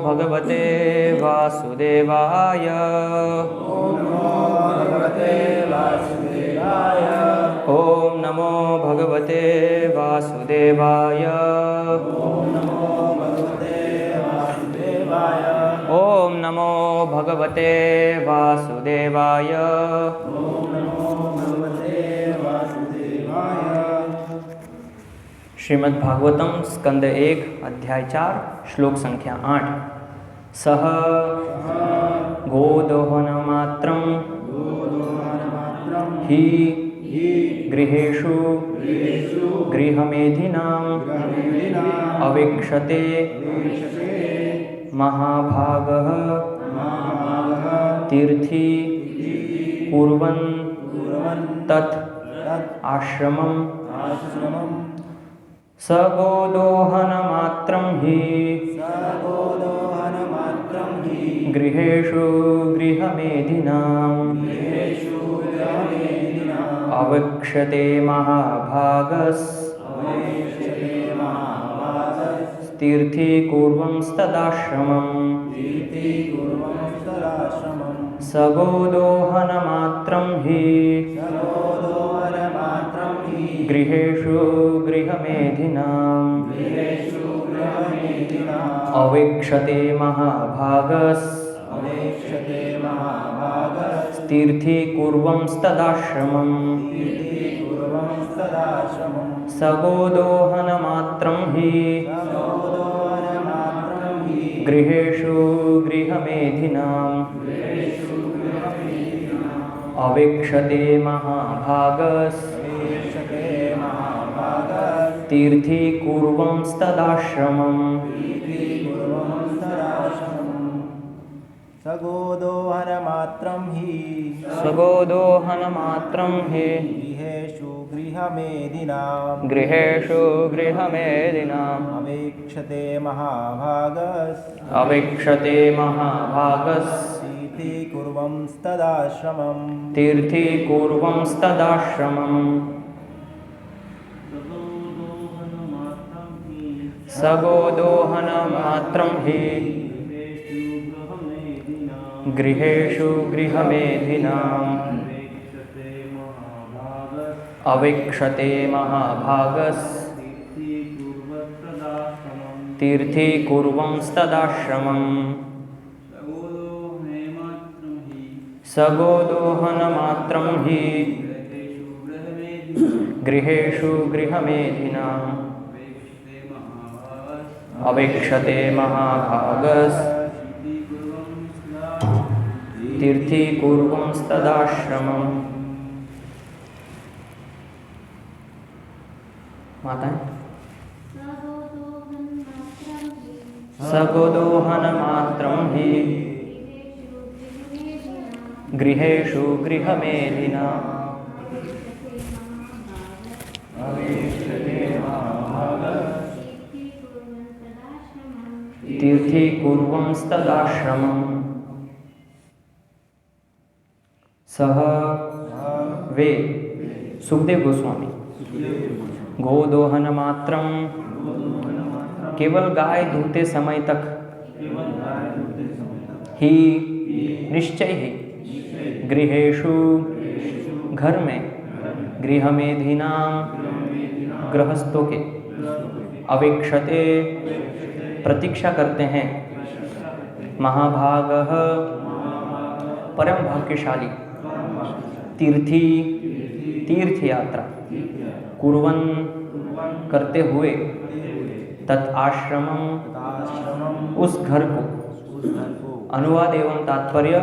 भगवते वासुदेवाय। ओम नमो भगवते वासुदेवाय। ओम नमो भगवते वासुदेवाय। ओम नमो भगवते वासुदेवाय। ओम नमो भगवते वासुदेवाय। ओम नमो भगवते वासुदेवाय। श्रीमद् भागवतम स्कंद 1 अध्याय 4 श्लोक संख्या 8। सह गोदोहनमात्रं हि गृहेषु गृहमेधिनाम् अवेक्षते महाभागः तीर्थी कुर्वन् तत् आश्रमम् सगोदोहनमात्रं हि गृहेषु गृहमेधिनाम् अवेक्षते महाभागस् तीर्थी कुर्वंस्तदाश्रमम् सगोदोहनमात्रं हि गृहेषु गृहमेधिनाम् अवेक्षते महाभागस् तीर्थी कुर्वंस्तदाश्रमम् सगोदोहनमात्रं हि गृहेषु गृहमेधिनाम् अवेक्षते महाभागस् तीर्थी कुर्वंस्तदाश्रमम् सगोदोहनमात्रं हि गृहेषु गृहमेधिनाम् अवेक्षते महाभागस् तीर्थी कुर्वंस्तदाश्रमम् सगोदोहनमात्रं हि गृहेषु गृहमेधिनाम् अवेक्षते महाभागस् तीर्थी कुर्वंस्तदाश्रमम् सगोदोहनमात्रं हि गृहेषु गृहमेधिनाम् अवेक्षते महाभागस् तीर्थी कुर्वंस्तदाश्रमम्। माताएं सगोदोहनमात्रं हि गृहेषु गृहमेधिनाम् तीर्थी कुर्वंस्तदाश्रमम्। सह वे सुखदेव गोस्वामी गोदोहनमात्रं केवल गाय दूहते समय तक ही निश्चय ही गृहेषु घर में गृहमेधिनां गृहस्थों के अवेक्षते प्रतीक्षा करते हैं महाभागः परम भाग्यशाली तीर्थी तीर्थ यात्रा कुर्वन करते हुए तत् आश्रमम उस घर को। अनुवाद एवं तात्पर्य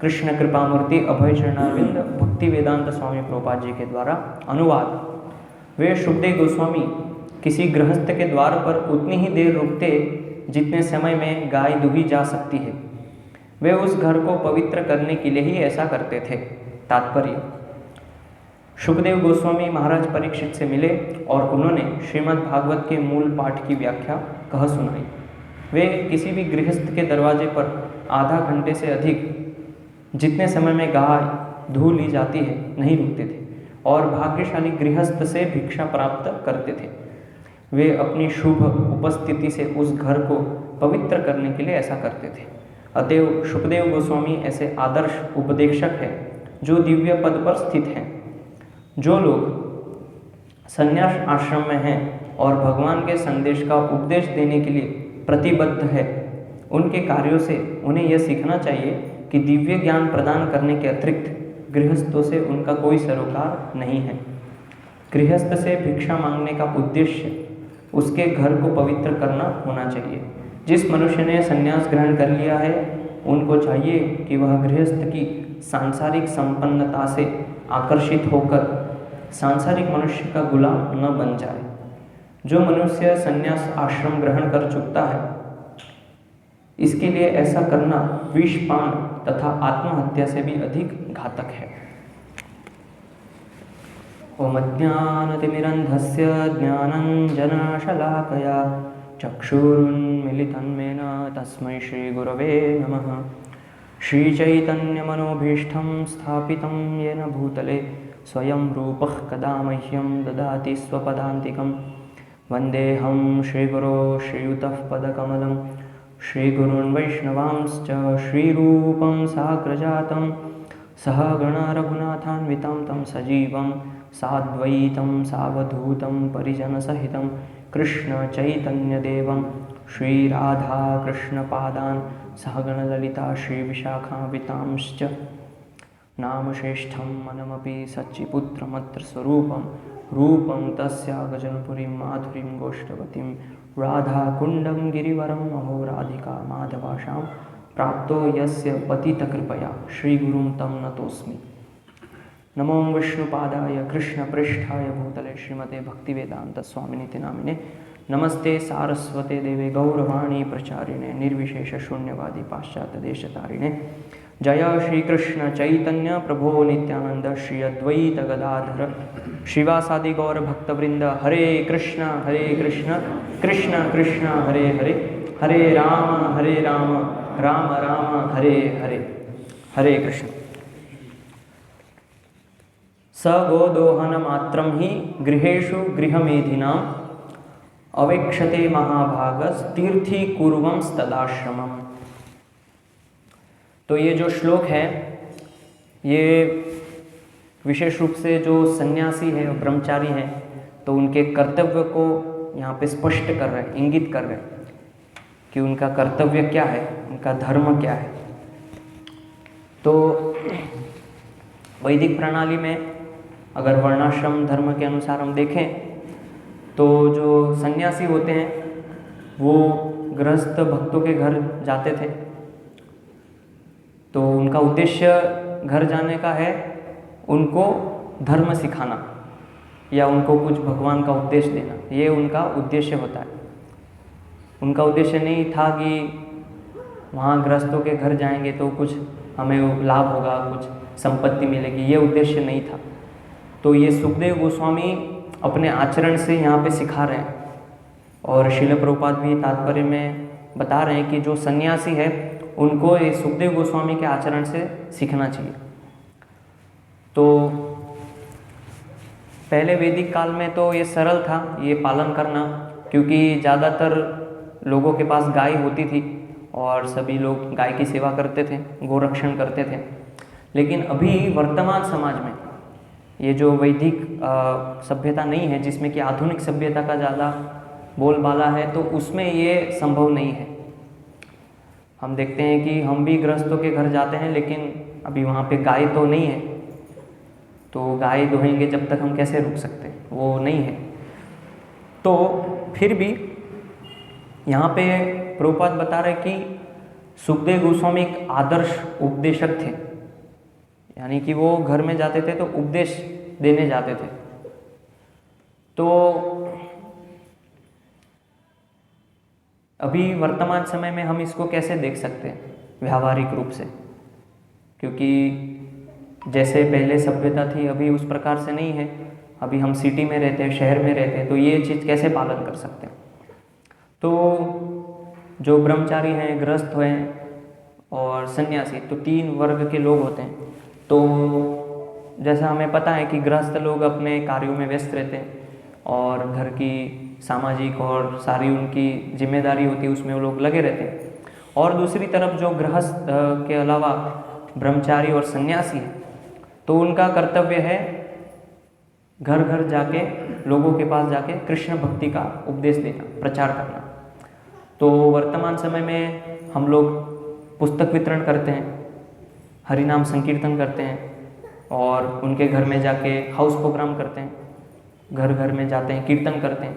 कृष्ण कृपामूर्ति अभय चरणारविंद भक्ति वेदांत स्वामी प्रभुपाद जी के द्वारा अनुवाद। वे सुखदेव गोस्वामी किसी गृहस्थ के द्वार पर उतनी ही देर रुकते जितने समय में गाय दुही जा सकती है। वे उस घर को पवित्र करने के लिए ही ऐसा करते थे। तात्पर्य सुखदेव गोस्वामी महाराज परीक्षित से मिले और उन्होंने श्रीमद् भागवत के मूल पाठ की व्याख्या कह सुनाई। वे किसी भी गृहस्थ के दरवाजे पर आधा घंटे से अधिक जितने समय में गाय धू ली जाती है नहीं रुकते थे और भाग्यशाली गृहस्थ से भिक्षा प्राप्त करते थे। वे अपनी शुभ उपस्थिति से उस घर को पवित्र करने के लिए ऐसा करते थे। अतएव शुकदेव गोस्वामी ऐसे आदर्श उपदेशक हैं जो दिव्य पद पर स्थित हैं। जो लोग संन्यास आश्रम में हैं और भगवान के संदेश का उपदेश देने के लिए प्रतिबद्ध है, उनके कार्यों से उन्हें यह सीखना चाहिए कि दिव्य ज्ञान प्रदान करने के अतिरिक्त गृहस्थों से उनका कोई सरोकार नहीं है। गृहस्थ से भिक्षा मांगने का उद्देश्य उसके घर को पवित्र करना होना चाहिए। जिस मनुष्य ने संन्यास ग्रहण कर लिया है, उनको चाहिए कि वह गृहस्थ की सांसारिक संपन्नता से आकर्षित होकर सांसारिक मनुष्य का गुलाम न बन जाए। जो मनुष्य संन्यास आश्रम ग्रहण कर चुकता है, इसके लिए ऐसा करना विषपान तथा आत्महत्या से भी अधिक घातक है। ओम अज्ञानतिमिरन्धस्य ज्ञानञ्जनशलाकया चक्षुरुन्मीलितं येन तस्मै श्रीगुरवे नमः। श्रीचैतन्यमनोभीष्टं स्थापितं येन भूतले स्वयं रूपः कदा मह्यं ददाति स्वपदान्तिकं। वन्देऽहं श्रीगुरो श्रीयुतः पदकमलं श्रीगुरून् वैष्णवांश्च श्रीरूपं साग्रजातं सहगण रघुनाथान्वितं तं सजीवं साद्वैतं सावधूतं परिजनसहितं कृष्ण चैतन्यदेवं श्रीराधाकृष्णपादान् सहगणललिता श्रीविशाखान्वितांश्च नामश्रेष्ठं मनमपि सच्चिपुत्रमत्र स्वरूपं रूपं तस्य गजनपुरीं माधुरीं गोष्ठवतीं राधाकुण्डं गिरिवरं अहो राधिका माधवाशां प्राप्तो यस्य पतितकृपया श्रीगुरुं तं नतोऽस्मि। नमो विष्णुपादाय कृष्णपृष्ठाय भूतले श्रीमते भक्तिवेदान्तस्वामिनिति नामिने नमस्ते सारस्वते देवे गौरवाणी प्रचारिणे निर्विशेषशून्यवादी पाश्चात्यदेशतारिणे। जय श्रीकृष्ण चैतन्य प्रभो नित्यानंद श्री अद्वैत गदाधर श्रीवासादि गौर भक्तवृंद। हरे कृष्ण कृष्ण कृष्ण हरे हरे, हरे राम राम राम हरे हरे। हरे कृष्ण। स गोदोहन मात्रं ही गृहेषु गृहमेधिनाम् अवेक्षते महाभागस तीर्थी कुर्वं तदाश्रमम्। तो ये जो श्लोक है, ये विशेष रूप से जो सन्यासी है, ब्रह्मचारी हैं, तो उनके कर्तव्य को यहाँ पे स्पष्ट कर रहे हैं, इंगित कर रहे हैं कि उनका कर्तव्य क्या है, उनका धर्म क्या है। तो वैदिक प्रणाली में अगर वर्णाश्रम धर्म के अनुसार हम देखें तो जो सन्यासी होते हैं वो गृहस्थ भक्तों के घर जाते थे। तो उनका उद्देश्य घर जाने का है उनको धर्म सिखाना या उनको कुछ भगवान का उपदेश देना, ये उनका उद्देश्य होता है। उनका उद्देश्य नहीं था कि वहाँ गृहस्थों के घर जाएंगे तो कुछ हमें लाभ होगा, कुछ संपत्ति मिलेगी, ये उद्देश्य नहीं था। तो ये सुखदेव गोस्वामी अपने आचरण से यहाँ पे सिखा रहे हैं और श्रील प्रभुपाद भी तात्पर्य में बता रहे हैं कि जो सन्यासी है उनको ये सुखदेव गोस्वामी के आचरण से सीखना चाहिए। तो पहले वैदिक काल में तो ये सरल था ये पालन करना, क्योंकि ज़्यादातर लोगों के पास गाय होती थी और सभी लोग गाय की सेवा करते थे, गोरक्षण करते थे। लेकिन अभी वर्तमान समाज में ये जो वैदिक सभ्यता नहीं है, जिसमें कि आधुनिक सभ्यता का ज़्यादा बोलबाला है, तो उसमें ये संभव नहीं है। हम देखते हैं कि हम भी गृहस्थों के घर जाते हैं, लेकिन अभी वहाँ पे गाय तो नहीं है, तो गाय दुहेंगे जब तक हम कैसे रुक सकते हैं, वो नहीं है। तो फिर भी यहाँ पे प्रभुपाद बता रहे कि सुखदेव गोस्वामी एक आदर्श उपदेशक थे, यानी कि वो घर में जाते थे तो उपदेश देने जाते थे। तो अभी वर्तमान समय में हम इसको कैसे देख सकते हैं व्यावहारिक रूप से, क्योंकि जैसे पहले सभ्यता थी अभी उस प्रकार से नहीं है। अभी हम सिटी में रहते हैं, शहर में रहते हैं, तो ये चीज़ कैसे पालन कर सकते हैं। तो जो ब्रह्मचारी हैं, गृहस्थ हैं और सन्यासी, तो तीन वर्ग के लोग होते हैं। तो जैसा हमें पता है कि गृहस्थ लोग अपने कार्यों में व्यस्त रहते हैं और घर की सामाजिक और सारी उनकी जिम्मेदारी होती है उसमें वो लोग लगे रहते हैं। और दूसरी तरफ जो गृहस्थ के अलावा ब्रह्मचारी और सन्यासी है, तो उनका कर्तव्य है घर घर जाके लोगों के पास जाके कृष्ण भक्ति का उपदेश देना, प्रचार करना। तो वर्तमान समय में हम लोग पुस्तक वितरण करते हैं, हरिनाम संकीर्तन करते हैं और उनके घर में जाके हाउस प्रोग्राम करते हैं, घर घर में जाते हैं, कीर्तन करते हैं।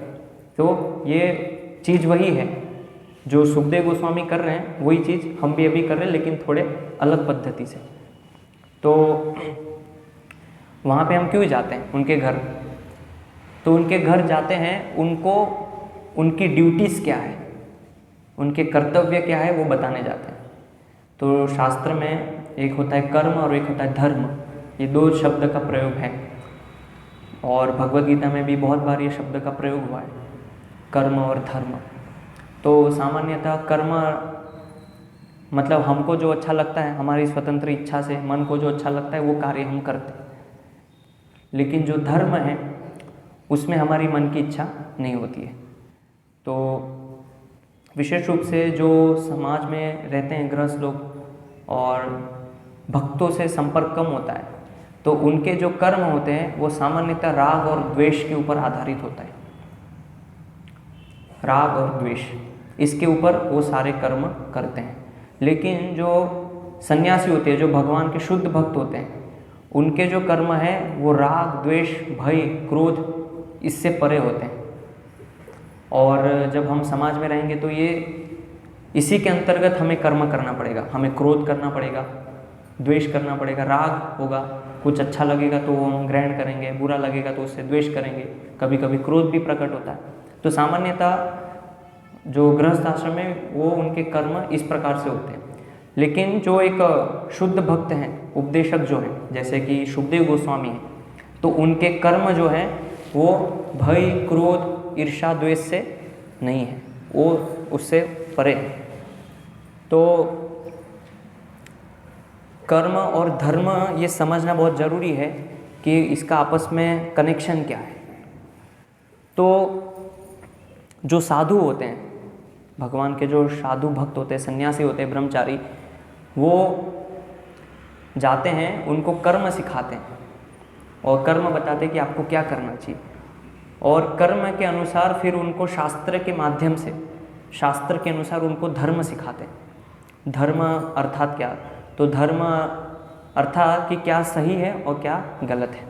तो ये चीज़ वही है जो सुखदेव गोस्वामी कर रहे हैं, वही चीज़ हम भी अभी कर रहे हैं, लेकिन थोड़े अलग पद्धति से। तो वहाँ पे हम क्यों जाते हैं उनके घर? तो उनके घर जाते हैं, उनको उनकी ड्यूटीज़ क्या है, उनके कर्तव्य क्या है, वो बताने जाते हैं। तो शास्त्र में एक होता है कर्म और एक होता है धर्म, ये दो शब्द का प्रयोग है और भगवद गीता में भी बहुत बार ये शब्द का प्रयोग हुआ है, कर्म और धर्म। तो सामान्यतः कर्म मतलब हमको जो अच्छा लगता है, हमारी स्वतंत्र इच्छा से मन को जो अच्छा लगता है वो कार्य हम करते हैं, लेकिन जो धर्म है उसमें हमारी मन की इच्छा नहीं होती है। तो विशेष रूप से जो समाज में रहते हैं गृहस्थ लोग और भक्तों से संपर्क कम होता है, तो उनके जो कर्म होते हैं वो सामान्यतः राग और द्वेष के ऊपर आधारित होता है। राग और द्वेष, इसके ऊपर वो सारे कर्म करते हैं। लेकिन जो सन्यासी होते हैं, जो भगवान के शुद्ध भक्त होते हैं, उनके जो कर्म है वो राग, द्वेष, भय, क्रोध इससे परे होते हैं। और जब हम समाज में रहेंगे तो ये इसी के अंतर्गत हमें कर्म करना पड़ेगा। हमें क्रोध करना पड़ेगा, द्वेष करना पड़ेगा, राग होगा, कुछ अच्छा लगेगा तो वो हम ग्रहण करेंगे, बुरा लगेगा तो उससे द्वेष करेंगे, कभी कभी क्रोध भी प्रकट होता है। तो सामान्यतः जो गृहस्थ आश्रम है वो उनके कर्म इस प्रकार से होते हैं। लेकिन जो एक शुद्ध भक्त हैं, उपदेशक जो हैं, जैसे कि सुखदेव गोस्वामी हैं, तो उनके कर्म जो हैं वो भय, क्रोध, ईर्ष्या, द्वेष से नहीं है, वो उससे परे है। तो कर्म और धर्म ये समझना बहुत ज़रूरी है कि इसका आपस में कनेक्शन क्या है। तो जो साधु होते हैं, भगवान के जो साधु भक्त होते हैं, सन्यासी होते हैं, ब्रह्मचारी, वो जाते हैं, उनको कर्म सिखाते हैं और कर्म बताते हैं कि आपको क्या करना चाहिए, और कर्म के अनुसार फिर उनको शास्त्र के माध्यम से, शास्त्र के अनुसार उनको धर्म सिखाते हैं। धर्म अर्थात क्या? तो धर्म अर्थात कि क्या सही है और क्या गलत है,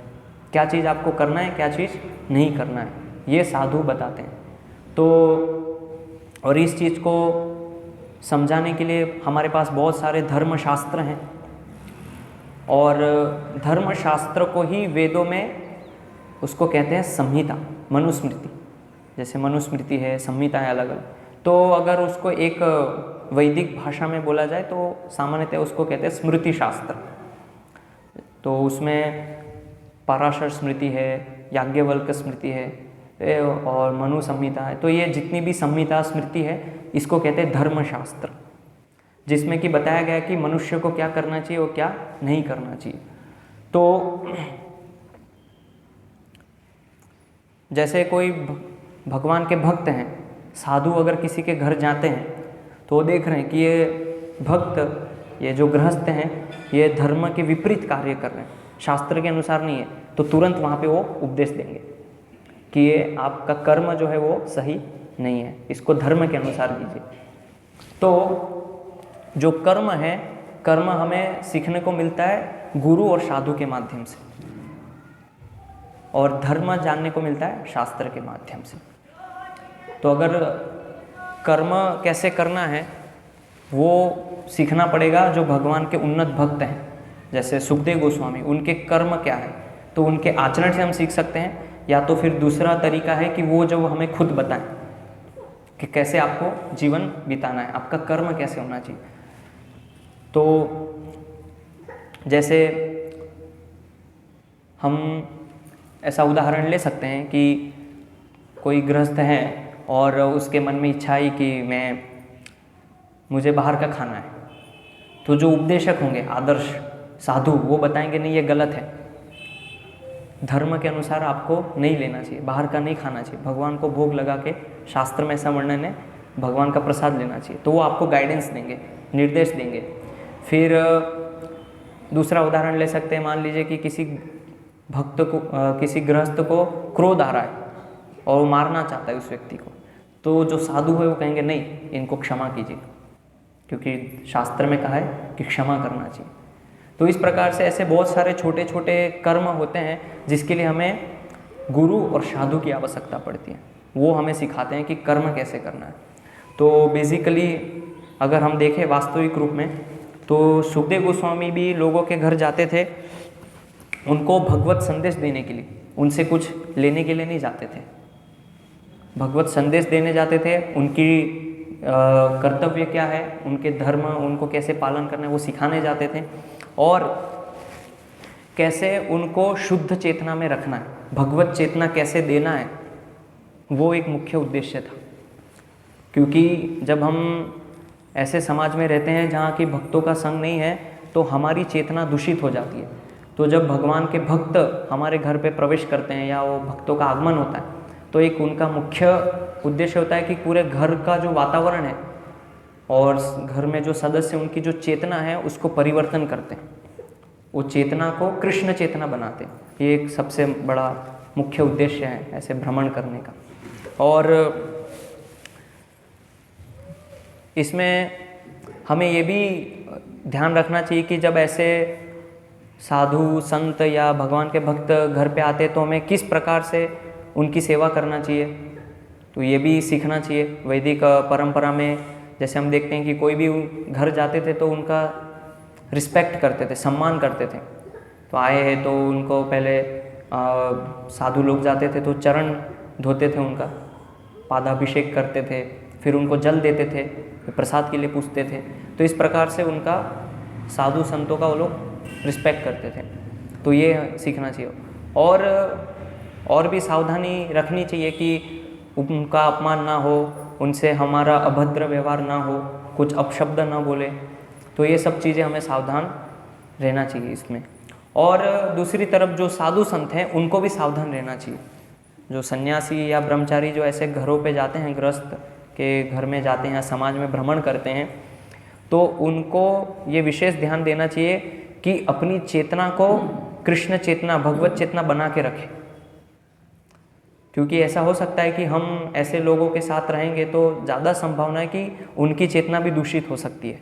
क्या चीज़ आपको करना है, क्या चीज़ नहीं करना है, ये साधु बताते हैं। तो और इस चीज़ को समझाने के लिए हमारे पास बहुत सारे धर्मशास्त्र हैं, और धर्मशास्त्र को ही वेदों में उसको कहते हैं संहिता, मनुस्मृति। जैसे मनुस्मृति है, संहिता है अलग अलग। तो अगर उसको एक वैदिक भाषा में बोला जाए तो सामान्यतः उसको कहते हैं स्मृति शास्त्र। तो उसमें पराशर स्मृति है, याज्ञवल्क्य स्मृति है और मनु संहिता है। तो ये जितनी भी संहिता स्मृति है इसको कहते हैं धर्मशास्त्र, जिसमें कि बताया गया कि मनुष्य को क्या करना चाहिए और क्या नहीं करना चाहिए। तो जैसे कोई भगवान के भक्त हैं, साधु अगर किसी के घर जाते हैं तो वो देख रहे हैं कि ये भक्त, ये जो गृहस्थ हैं, ये धर्म के विपरीत कार्य कर रहे हैं, शास्त्र के अनुसार नहीं है, तो तुरंत वहाँ पे वो उपदेश देंगे कि ये आपका कर्म जो है वो सही नहीं है, इसको धर्म के अनुसार कीजिए। तो जो कर्म है, कर्म हमें सीखने को मिलता है गुरु और साधु के माध्यम से, और धर्म जानने को मिलता है शास्त्र के माध्यम से। तो अगर कर्म कैसे करना है वो सीखना पड़ेगा जो भगवान के उन्नत भक्त हैं, जैसे सुखदेव गोस्वामी, उनके कर्म क्या है, तो उनके आचरण से हम सीख सकते हैं। या तो फिर दूसरा तरीका है कि वो जो हमें खुद बताएं कि कैसे आपको जीवन बिताना है, आपका कर्म कैसे होना चाहिए। तो जैसे हम ऐसा उदाहरण ले सकते हैं कि कोई गृहस्थ है और उसके मन में इच्छा आई कि मुझे बाहर का खाना है, तो जो उपदेशक होंगे, आदर्श साधु, वो बताएंगे नहीं ये गलत है, धर्म के अनुसार आपको नहीं लेना चाहिए, बाहर का नहीं खाना चाहिए, भगवान को भोग लगा के, शास्त्र में ऐसा वर्णन है, भगवान का प्रसाद लेना चाहिए। तो वो आपको गाइडेंस देंगे, निर्देश देंगे। फिर दूसरा उदाहरण ले सकते हैं, मान लीजिए कि किसी भक्त को किसी गृहस्थ को क्रोध आ रहा है और वो मारना चाहता है उस व्यक्ति को, तो जो साधु है वो कहेंगे नहीं, इनको क्षमा कीजिए, क्योंकि शास्त्र में कहा है कि क्षमा करना चाहिए। तो इस प्रकार से ऐसे बहुत सारे छोटे छोटे कर्म होते हैं जिसके लिए हमें गुरु और साधु की आवश्यकता पड़ती है। वो हमें सिखाते हैं कि कर्म कैसे करना है। तो बेसिकली अगर हम देखें वास्तविक रूप में, तो सुखदेव गोस्वामी भी लोगों के घर जाते थे, उनको भगवत संदेश देने के लिए, उनसे कुछ लेने के लिए नहीं जाते थे, भगवत संदेश देने जाते थे। उनकी कर्तव्य क्या है, उनके धर्म, उनको कैसे पालन करना है, वो सिखाने जाते थे, और कैसे उनको शुद्ध चेतना में रखना है, भगवत चेतना कैसे देना है, वो एक मुख्य उद्देश्य था। क्योंकि जब हम ऐसे समाज में रहते हैं जहाँ की भक्तों का संग नहीं है, तो हमारी चेतना दूषित हो जाती है। तो जब भगवान के भक्त हमारे घर पे प्रवेश करते हैं या वो भक्तों का आगमन होता है, तो एक उनका मुख्य उद्देश्य होता है कि पूरे घर का जो वातावरण है और घर में जो सदस्य, उनकी जो चेतना है उसको परिवर्तन करते हैं, वो चेतना को कृष्ण चेतना बनाते हैं। ये एक सबसे बड़ा मुख्य उद्देश्य है ऐसे भ्रमण करने का। और इसमें हमें ये भी ध्यान रखना चाहिए कि जब ऐसे साधु संत या भगवान के भक्त घर पे आते हैं तो हमें किस प्रकार से उनकी सेवा करना चाहिए, तो ये भी सीखना चाहिए। वैदिक परंपरा में जैसे हम देखते हैं कि कोई भी घर जाते थे तो उनका रिस्पेक्ट करते थे, सम्मान करते थे। तो आए हैं तो उनको पहले साधु लोग जाते थे तो चरण धोते थे, उनका पादाभिषेक करते थे, फिर उनको जल देते थे, फिर प्रसाद के लिए पूछते थे। तो इस प्रकार से उनका, साधु संतों का वो लोग रिस्पेक्ट करते थे। तो ये सीखना चाहिए। और भी सावधानी रखनी चाहिए कि उनका अपमान ना हो, उनसे हमारा अभद्र व्यवहार ना हो, कुछ अपशब्द ना बोले। तो ये सब चीज़ें हमें सावधान रहना चाहिए इसमें। और दूसरी तरफ जो साधु संत हैं उनको भी सावधान रहना चाहिए। जो सन्यासी या ब्रह्मचारी जो ऐसे घरों पे जाते हैं, गृहस्थ के घर में जाते हैं, समाज में भ्रमण करते हैं, तो उनको ये विशेष ध्यान देना चाहिए कि अपनी चेतना को कृष्ण चेतना, भगवत चेतना बना के रखें। क्योंकि ऐसा हो सकता है कि हम ऐसे लोगों के साथ रहेंगे तो ज़्यादा संभावना है कि उनकी चेतना भी दूषित हो सकती है,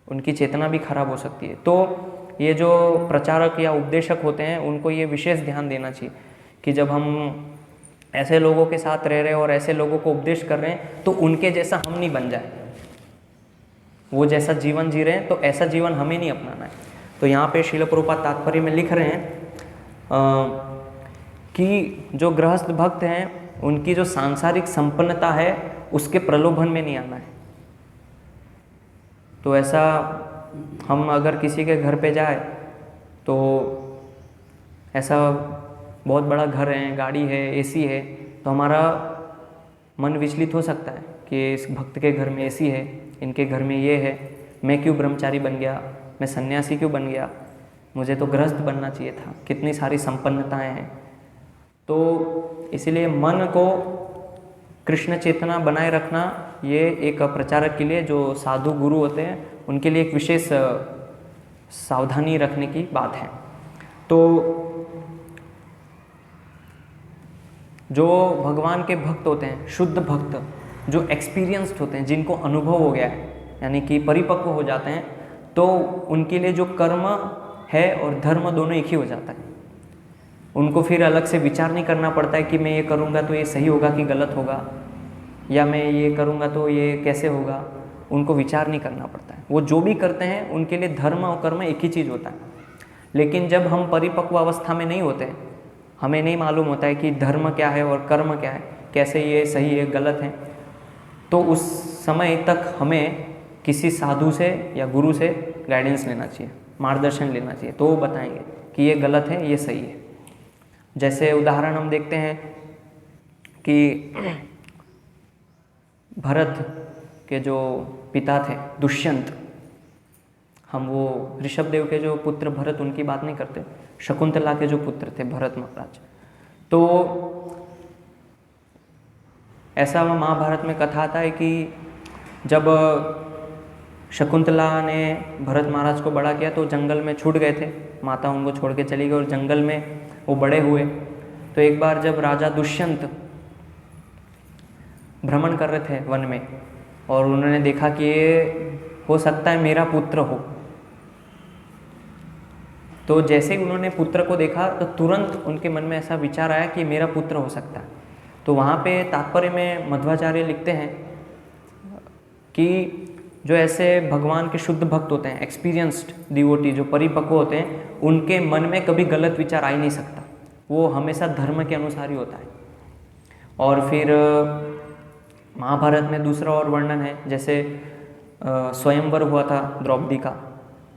उनकी चेतना भी खराब हो सकती है। तो ये जो प्रचारक या उपदेशक होते हैं उनको ये विशेष ध्यान देना चाहिए कि जब हम ऐसे लोगों के साथ रह रहे हैं और ऐसे लोगों को उपदेश कर रहे हैं तो उनके जैसा हम नहीं बन जाए। वो जैसा जीवन जी रहे हैं तो ऐसा जीवन हमें नहीं अपनाना है। तो यहाँ पे श्रील प्रभुपाद तात्पर्य में लिख रहे हैं कि जो गृहस्थ भक्त हैं उनकी जो सांसारिक संपन्नता है उसके प्रलोभन में नहीं आना है। तो ऐसा हम अगर किसी के घर पे जाए तो ऐसा बहुत बड़ा घर है, गाड़ी है, एसी है, तो हमारा मन विचलित हो सकता है कि इस भक्त के घर में एसी है, इनके घर में ये है, मैं क्यों ब्रह्मचारी बन गया, मैं सन्यासी क्यों बन गया, मुझे तो गृहस्थ बनना चाहिए था, कितनी सारी संपन्नताएं हैं। तो इसीलिए मन को कृष्ण चेतना बनाए रखना ये एक प्रचारक के लिए, जो साधु गुरु होते हैं उनके लिए एक विशेष सावधानी रखने की बात है। तो जो भगवान के भक्त होते हैं, शुद्ध भक्त, जो एक्सपीरियंस्ड होते हैं, जिनको अनुभव हो गया है, यानी कि परिपक्व हो जाते हैं, तो उनके लिए जो कर्म है और धर्म दोनों एक ही हो जाता है। उनको फिर अलग से विचार नहीं करना पड़ता है कि मैं ये करूँगा तो ये सही होगा कि गलत होगा, या मैं ये करूँगा तो ये कैसे होगा। उनको विचार नहीं करना पड़ता है। वो जो भी करते हैं उनके लिए धर्म और कर्म एक ही चीज़ होता है। लेकिन जब हम परिपक्व अवस्था में नहीं होते, हमें नहीं मालूम होता है कि धर्म क्या है और कर्म क्या है, कैसे ये सही है गलत है, तो उस समय तक हमें किसी साधु से या गुरु से गाइडेंस लेना चाहिए, मार्गदर्शन लेना चाहिए। तो वो बताएंगे कि ये गलत है, ये सही है। जैसे उदाहरण हम देखते हैं कि भरत के जो पिता थे दुष्यंत, हम वो ऋषभदेव के जो पुत्र भरत उनकी बात नहीं करते, शकुंतला के जो पुत्र थे भरत महाराज। तो ऐसा महाभारत में कथा आता है कि जब शकुंतला ने भरत महाराज को बड़ा किया तो जंगल में छूट गए थे, माता उनको छोड़ के चली गई और जंगल में वो बड़े हुए। तो एक बार जब राजा दुष्यंत भ्रमण कर रहे थे वन में और उन्होंने देखा कि ये हो सकता है मेरा पुत्र हो, तो जैसे ही उन्होंने पुत्र को देखा तो तुरंत उनके मन में ऐसा विचार आया कि मेरा पुत्र हो सकता है। तो वहाँ पे तात्पर्य में मध्वाचार्य लिखते हैं कि जो ऐसे भगवान के शुद्ध भक्त होते हैं, एक्सपीरियंस्ड डिवोटी, जो परिपक्व होते हैं, उनके मन में कभी गलत विचार आ ही नहीं सकता, वो हमेशा धर्म के अनुसार ही होता है। और फिर महाभारत में दूसरा और वर्णन है, जैसे स्वयंवर हुआ था द्रौपदी का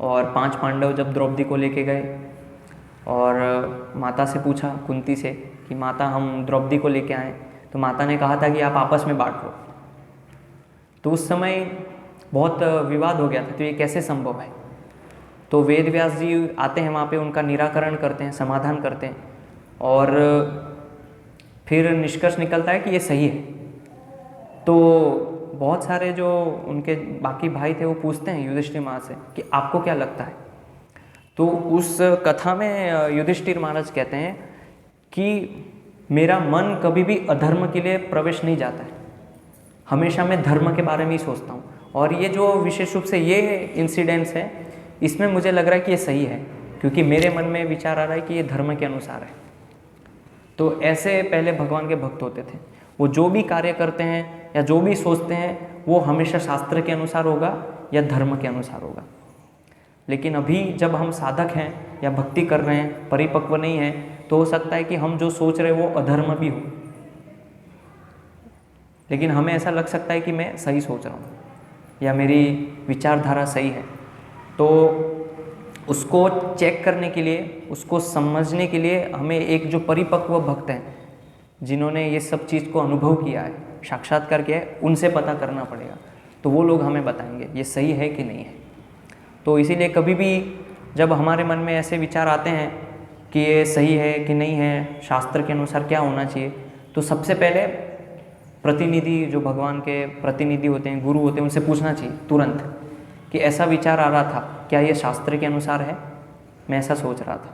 और 5 पांडव जब द्रौपदी को लेके गए और माता से पूछा, कुंती से, कि माता हम द्रौपदी को लेके आए, तो माता ने कहा था कि आप आपस में बांट लो। तो उस समय बहुत विवाद हो गया था, तो ये कैसे संभव है। तो वेद व्यास जी आते हैं वहाँ पे, उनका निराकरण करते हैं, समाधान करते हैं और फिर निष्कर्ष निकलता है कि ये सही है। तो बहुत सारे जो उनके बाकी भाई थे वो पूछते हैं युधिष्ठिर महाराज से कि आपको क्या लगता है। तो उस कथा में युधिष्ठिर महाराज कहते हैं कि मेरा मन कभी भी अधर्म के लिए प्रवेश नहीं जाता है, हमेशा मैं धर्म के बारे में ही सोचता हूँ। और ये जो विशेष रूप से ये इंसिडेंट्स है, इसमें मुझे लग रहा है कि ये सही है, क्योंकि मेरे मन में विचार आ रहा है कि ये धर्म के अनुसार है। तो ऐसे पहले भगवान के भक्त होते थे, वो जो भी कार्य करते हैं या जो भी सोचते हैं वो हमेशा शास्त्र के अनुसार होगा या धर्म के अनुसार होगा। लेकिन अभी जब हम साधक हैं या भक्ति कर रहे हैं, परिपक्व नहीं हैं, तो हो सकता है कि हम जो सोच रहे हैं वो अधर्म भी हो, लेकिन हमें ऐसा लग सकता है कि मैं सही सोच रहा हूँ या मेरी विचारधारा सही है। तो उसको चेक करने के लिए, उसको समझने के लिए हमें एक जो परिपक्व भक्त हैं, जिन्होंने ये सब चीज़ को अनुभव किया है, साक्षात्कार किया है, उनसे पता करना पड़ेगा। तो वो लोग हमें बताएंगे ये सही है कि नहीं है। तो इसीलिए कभी भी जब हमारे मन में ऐसे विचार आते हैं कि ये सही है कि नहीं है, शास्त्र के अनुसार क्या होना चाहिए, तो सबसे पहले प्रतिनिधि, जो भगवान के प्रतिनिधि होते हैं, गुरु होते हैं, उनसे पूछना चाहिए तुरंत कि ऐसा विचार आ रहा था, क्या ये शास्त्र के अनुसार है, मैं ऐसा सोच रहा था।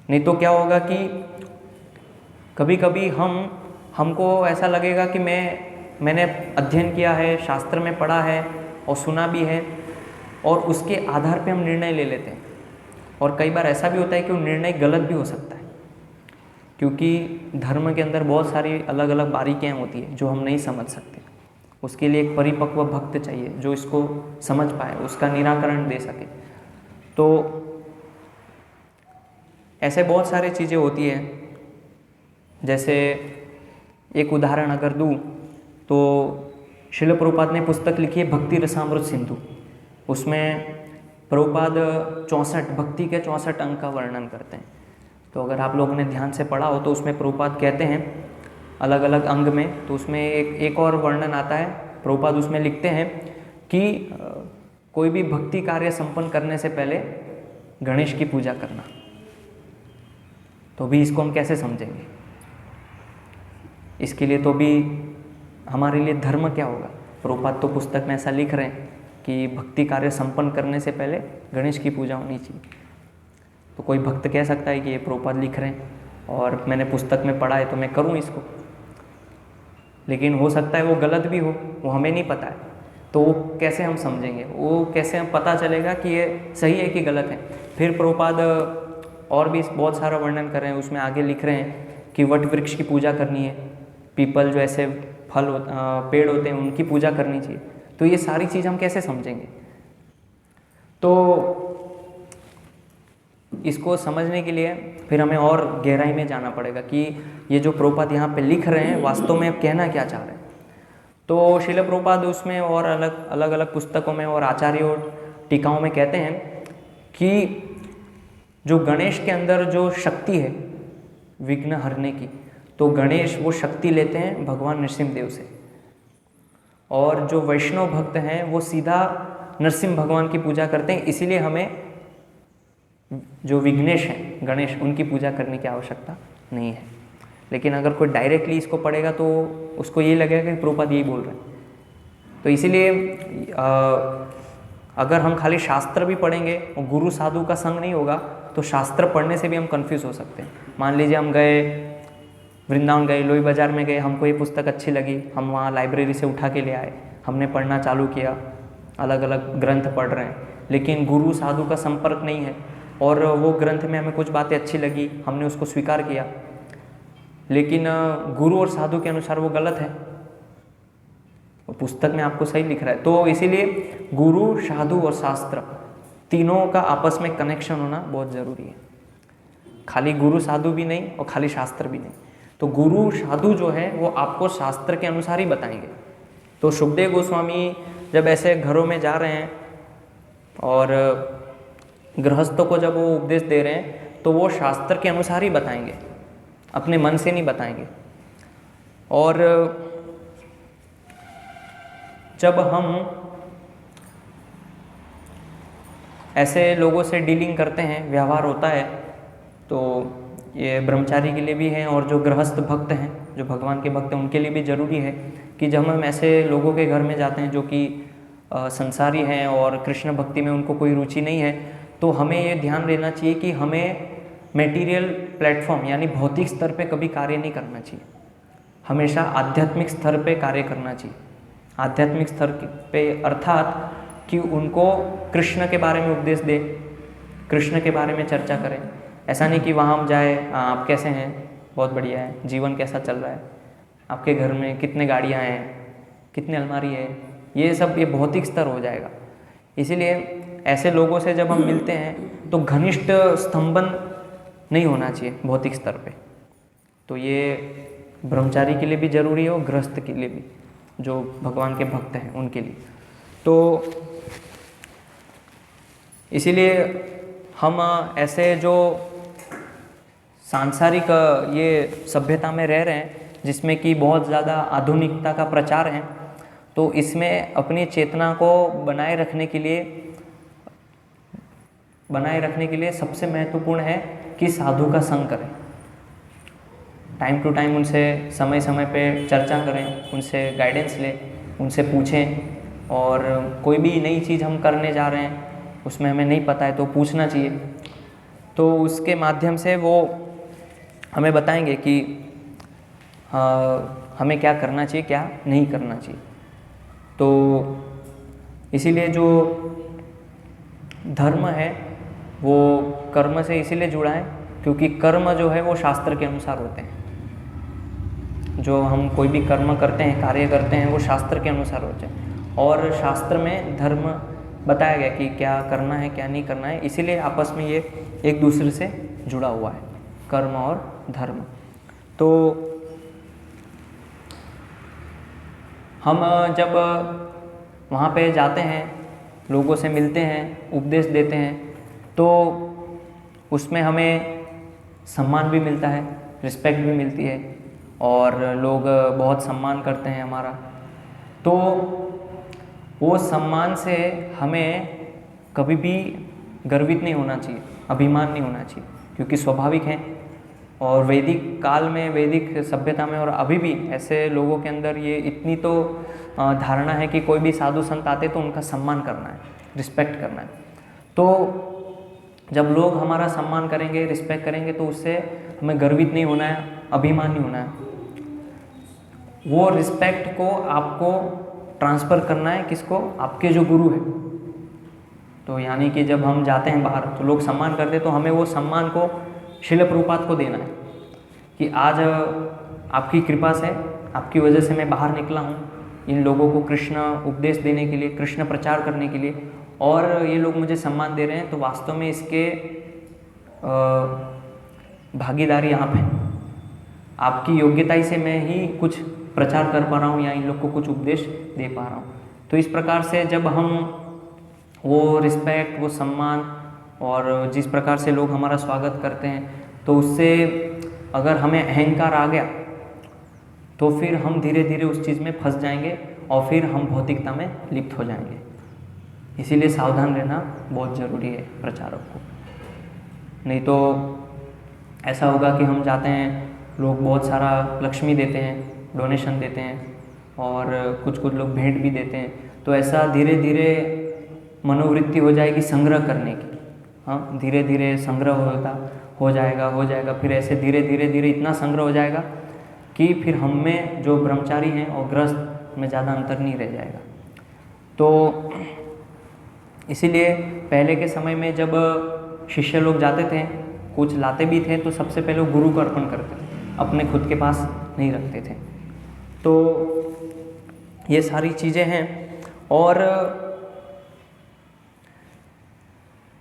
नहीं तो क्या होगा कि कभी कभी हमको ऐसा लगेगा कि मैंने अध्ययन किया है, शास्त्र में पढ़ा है और सुना भी है, और उसके आधार पे हम निर्णय ले लेते हैं। और कई बार ऐसा भी होता है कि वो निर्णय गलत भी हो सकता है, क्योंकि धर्म के अंदर बहुत सारी अलग अलग बारीकियाँ होती है जो हम नहीं समझ सकते। उसके लिए एक परिपक्व भक्त चाहिए जो इसको समझ पाए, उसका निराकरण दे सके। तो ऐसे बहुत सारी चीज़ें होती हैं। जैसे एक उदाहरण अगर दूँ तो श्रील प्रभुपाद ने पुस्तक लिखी है भक्ति रसामृत सिंधु। उसमें प्रभुपाद 64 भक्ति के 64 अंक का वर्णन करते हैं। तो अगर आप लोगों ने ध्यान से पढ़ा हो तो उसमें प्रभुपाद कहते हैं अलग अलग अंग में, तो उसमें एक और वर्णन आता है। प्रभुपाद उसमें लिखते हैं कि कोई भी भक्ति कार्य संपन्न करने से पहले गणेश की पूजा करना। तो भी इसको हम कैसे समझेंगे? इसके लिए तो भी हमारे लिए धर्म क्या होगा? प्रभुपाद तो पुस्तक में ऐसा लिख रहे हैं कि भक्ति कार्य संपन्न करने से पहले गणेश की पूजा होनी चाहिए। तो कोई भक्त कह सकता है कि ये प्रभुपाद लिख रहे हैं और मैंने पुस्तक में पढ़ा है तो मैं करूं इसको, लेकिन हो सकता है वो गलत भी हो, वो हमें नहीं पता है। तो वो कैसे हम समझेंगे? वो कैसे हम पता चलेगा कि ये सही है कि गलत है? फिर प्रभुपाद और भी बहुत सारा वर्णन कर रहे हैं। उसमें आगे लिख रहे हैं कि वट वृक्ष की पूजा करनी है, पीपल जो ऐसे पेड़ होते हैं उनकी पूजा करनी चाहिए। तो ये सारी चीज़ हम कैसे समझेंगे? तो इसको समझने के लिए फिर हमें और गहराई में जाना पड़ेगा कि ये जो प्रभुपाद यहाँ पे लिख रहे हैं वास्तव में कहना क्या चाह रहे हैं। तो श्रील प्रभुपाद उसमें और अलग अलग पुस्तकों में और आचार्यों टीकाओं में कहते हैं कि जो गणेश के अंदर जो शक्ति है विघ्न हरने की, तो गणेश वो शक्ति लेते हैं भगवान नृसिंहदेव से, और जो वैष्णव भक्त हैं वो सीधा नरसिंह भगवान की पूजा करते हैं, इसीलिए हमें जो विघ्नेश हैं गणेश उनकी पूजा करने की आवश्यकता नहीं है। लेकिन अगर कोई डायरेक्टली इसको पढ़ेगा तो उसको ये लगेगा कि प्रभुपाद यही बोल रहे हैं। तो इसीलिए अगर हम खाली शास्त्र भी पढ़ेंगे और गुरु साधु का संग नहीं होगा तो शास्त्र पढ़ने से भी हम कंफ्यूज हो सकते हैं। मान लीजिए हम गए वृंदावन गए, लोई बाज़ार में गए, हमको ये पुस्तक अच्छी लगी, हम वहाँ लाइब्रेरी से उठा के ले आए, हमने पढ़ना चालू किया, अलग अलग ग्रंथ पढ़ रहे हैं, लेकिन गुरु साधु का संपर्क नहीं है और वो ग्रंथ में हमें कुछ बातें अच्छी लगी, हमने उसको स्वीकार किया, लेकिन गुरु और साधु के अनुसार वो गलत है, वो पुस्तक में आपको सही लिख रहा है। तो इसीलिए गुरु, साधु और शास्त्र तीनों का आपस में कनेक्शन होना बहुत ज़रूरी है। खाली गुरु साधु भी नहीं और खाली शास्त्र भी नहीं। तो गुरु साधु जो है वो आपको शास्त्र के अनुसार ही बताएंगे। तो शुभदेव गोस्वामी जब ऐसे घरों में जा रहे हैं और गृहस्थों को जब वो उपदेश दे रहे हैं तो वो शास्त्र के अनुसार ही बताएंगे, अपने मन से नहीं बताएंगे। और जब हम ऐसे लोगों से डीलिंग करते हैं, व्यवहार होता है, तो ये ब्रह्मचारी के लिए भी है और जो गृहस्थ भक्त हैं, जो भगवान के भक्त हैं, उनके लिए भी ज़रूरी है कि जब हम ऐसे लोगों के घर में जाते हैं जो कि संसारी हैं और कृष्ण भक्ति में उनको कोई रुचि नहीं है, तो हमें ये ध्यान देना चाहिए कि हमें मटेरियल प्लेटफॉर्म यानी भौतिक स्तर पे कभी कार्य नहीं करना चाहिए, हमेशा आध्यात्मिक स्तर पे कार्य करना चाहिए। आध्यात्मिक स्तर पे अर्थात कि उनको कृष्ण के बारे में उपदेश दे, कृष्ण के बारे में चर्चा करें। ऐसा नहीं कि वहाँ हम जाए, आप कैसे हैं, बहुत बढ़िया है, जीवन कैसा चल रहा है, आपके घर में कितने गाड़ियाँ हैं, कितने अलमारी है, ये सब ये भौतिक स्तर हो जाएगा। इसीलिए ऐसे लोगों से जब हम मिलते हैं तो घनिष्ठ स्तंभन नहीं होना चाहिए भौतिक स्तर पे। तो ये ब्रह्मचारी के लिए भी ज़रूरी है और गृहस्थ के लिए भी, जो भगवान के भक्त हैं उनके लिए। तो इसीलिए हम ऐसे जो सांसारिक ये सभ्यता में रह रहे हैं जिसमें कि बहुत ज़्यादा आधुनिकता का प्रचार है, तो इसमें अपनी चेतना को बनाए रखने के लिए सबसे महत्वपूर्ण है कि साधु का संग करें, टाइम टू टाइम उनसे समय समय पे चर्चा करें, उनसे गाइडेंस लें, उनसे पूछें। और कोई भी नई चीज़ हम करने जा रहे हैं उसमें हमें नहीं पता है तो पूछना चाहिए। तो उसके माध्यम से वो हमें बताएंगे कि हमें क्या करना चाहिए, क्या नहीं करना चाहिए। तो इसीलिए जो धर्म है वो कर्म से इसीलिए जुड़ा है क्योंकि कर्म जो है वो शास्त्र के अनुसार होते हैं। जो हम कोई भी कर्म करते हैं, कार्य करते हैं, वो शास्त्र के अनुसार होते हैं। और शास्त्र में धर्म बताया गया कि क्या करना है क्या नहीं करना है, इसीलिए आपस में ये एक दूसरे से जुड़ा हुआ है, कर्म और धर्म। तो हम जब वहाँ पे जाते हैं, लोगों से मिलते हैं, उपदेश देते हैं, तो उसमें हमें सम्मान भी मिलता है, रिस्पेक्ट भी मिलती है और लोग बहुत सम्मान करते हैं हमारा। तो वो सम्मान से हमें कभी भी गर्वित नहीं होना चाहिए, अभिमान नहीं होना चाहिए, क्योंकि स्वाभाविक है। और वैदिक काल में, वैदिक सभ्यता में और अभी भी ऐसे लोगों के अंदर ये इतनी तो धारणा है कि कोई भी साधु संत आते तो उनका सम्मान करना है, रिस्पेक्ट करना है। तो जब लोग हमारा सम्मान करेंगे, रिस्पेक्ट करेंगे, तो उससे हमें गर्वित नहीं होना है, अभिमान नहीं होना है। वो रिस्पेक्ट को आपको ट्रांसफ़र करना है, किसको? आपके जो गुरु है। तो यानी कि जब हम जाते हैं बाहर तो लोग सम्मान करते हैं, तो हमें वो सम्मान को शिल प्रभुपाद को देना है कि आज आपकी कृपा से, आपकी वजह से मैं बाहर निकला हूँ इन लोगों को कृष्ण उपदेश देने के लिए, कृष्ण प्रचार करने के लिए, और ये लोग मुझे सम्मान दे रहे हैं, तो वास्तव में इसके भागीदारी आप हैं। आपकी योग्यता ही से मैं ही कुछ प्रचार कर पा रहा हूँ या इन लोग को कुछ उपदेश दे पा रहा हूँ। तो इस प्रकार से जब हम वो रिस्पेक्ट, वो सम्मान और जिस प्रकार से लोग हमारा स्वागत करते हैं, तो उससे अगर हमें अहंकार आ गया तो फिर हम धीरे धीरे उस चीज़ में फंस जाएंगे और फिर हम भौतिकता में लिप्त हो जाएंगे। इसीलिए सावधान रहना बहुत ज़रूरी है प्रचारक को। नहीं तो ऐसा होगा कि हम जाते हैं, लोग बहुत सारा लक्ष्मी देते हैं, डोनेशन देते हैं और कुछ कुछ लोग भेंट भी देते हैं, तो ऐसा धीरे धीरे मनोवृत्ति हो जाएगी संग्रह करने की। हाँ, धीरे धीरे संग्रह हो जाएगा, फिर ऐसे धीरे धीरे धीरे इतना संग्रह हो जाएगा कि फिर हम में जो ब्रह्मचारी हैं और गृहस्थ में ज़्यादा अंतर नहीं रह जाएगा। तो इसीलिए पहले के समय में जब शिष्य लोग जाते थे, कुछ लाते भी थे, तो सबसे पहले वो गुरु को अर्पण करते थे, अपने खुद के पास नहीं रखते थे। तो ये सारी चीज़ें हैं। और